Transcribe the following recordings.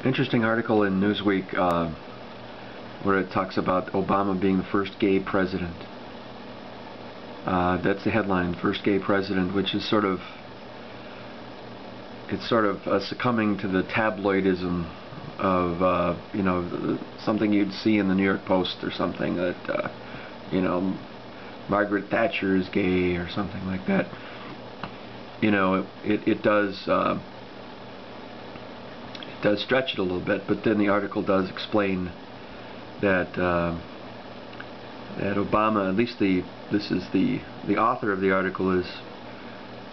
Interesting article in Newsweek where it talks about Obama being the first gay president. That's the headline, first gay president, which is sort of succumbing to the tabloidism of something you'd see in the New York Post or something, that Margaret Thatcher is gay or something like that. It does stretch it a little bit, but then the article does explain that that Obama, at least the author of the article is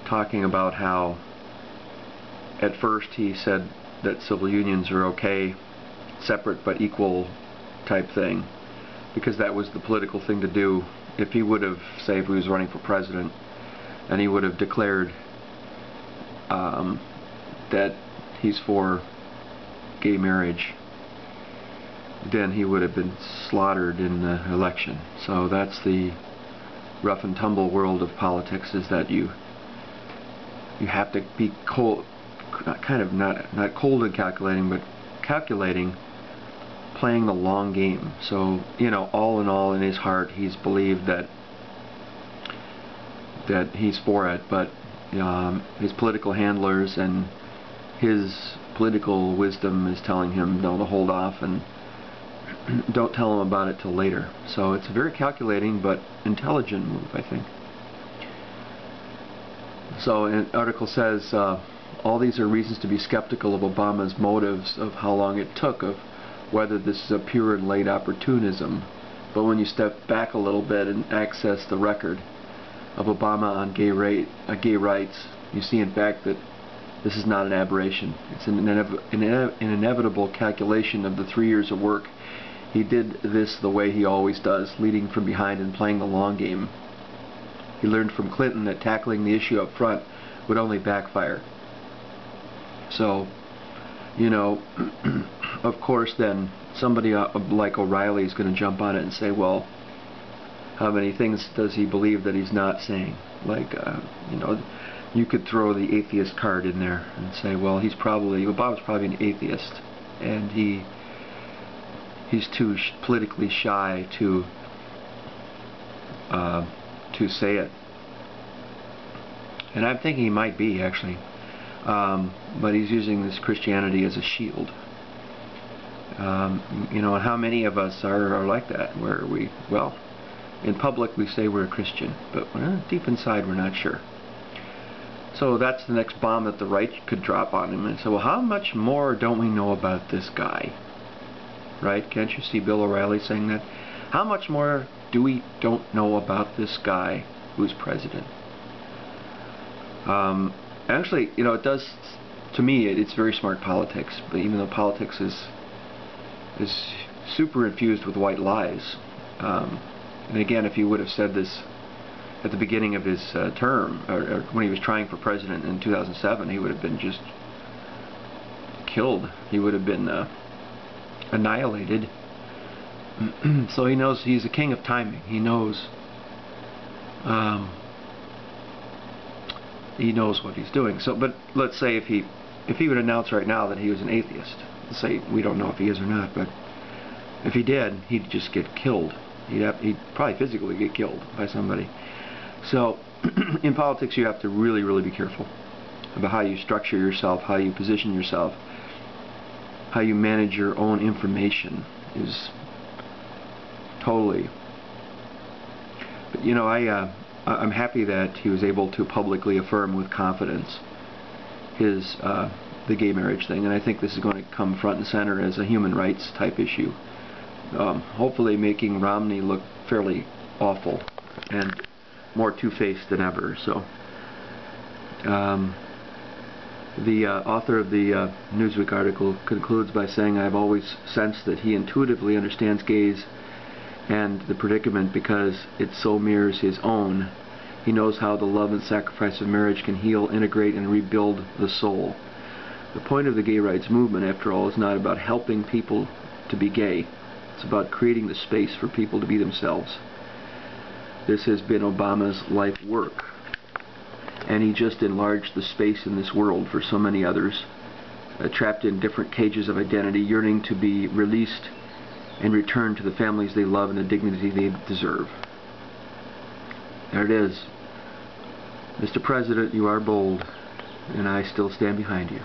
talking about how at first he said that civil unions are okay, separate but equal type thing, because that was the political thing to do. If he would have, say, if he was running for president and he would have declared that he's for gay marriage, then he would have been slaughtered in the election. So that's the rough and tumble world of politics, is that you have to be cold, kind of not cold and calculating, but calculating, playing the long game. So all in all, in his heart, he's believed that he's for it, but his political handlers and his political wisdom is telling him no, to hold off and don't tell him about it till later. So it's a very calculating but intelligent move, I think. So an article says all these are reasons to be skeptical of Obama's motives, of how long it took, of whether this is a pure and late opportunism. But when you step back a little bit and access the record of Obama on gay rights, you see in fact that this is not an aberration. It's an inevitable calculation of the 3 years of work. He did this the way he always does, leading from behind and playing the long game. He learned from Clinton that tackling the issue up front would only backfire. So, of course then somebody like O'Reilly is going to jump on it and say, well, how many things does he believe that he's not saying? Like, you could throw the atheist card in there and say, well, Obama's probably an atheist, and he's too politically shy to say it. And I'm thinking he might be, actually, but he's using this Christianity as a shield. And how many of us are like that, where in public we say we're a Christian, but deep inside we're not sure. So that's the next bomb that the right could drop on him and say, well, how much more don't we know about this guy? Right? Can't you see Bill O'Reilly saying that? How much more don't know about this guy who's president? Actually, it does, to me, it's very smart politics, but even though politics is super infused with white lies. And again, if he would have said this at the beginning of his term, or when he was trying for president in 2007, he would have been just killed. He would have been annihilated. So he knows he's a king of timing. He knows what he's doing. So, but let's say if he would announce right now that he was an atheist, let's say, we don't know if he is or not, but if he did, he'd just get killed. He'd probably physically get killed by somebody. So in politics you have to really, really be careful about how you structure yourself, how you position yourself, how you manage your own information is totally. But I'm happy that he was able to publicly affirm with confidence the gay marriage thing, and I think this is going to come front and center as a human rights type issue, hopefully making Romney look fairly awful and more two-faced than ever. So the author of the Newsweek article concludes by saying, I've always sensed that he intuitively understands gays and the predicament because it so mirrors his own. He knows how the love and sacrifice of marriage can heal, integrate, and rebuild the soul. The point of the gay rights movement, after all, is not about helping people to be gay. It's about creating the space for people to be themselves. This has been Obama's life work, and he just enlarged the space in this world for so many others trapped in different cages of identity, yearning to be released and returned to the families they love and the dignity they deserve. There it is. Mr. President, you are bold, and I still stand behind you.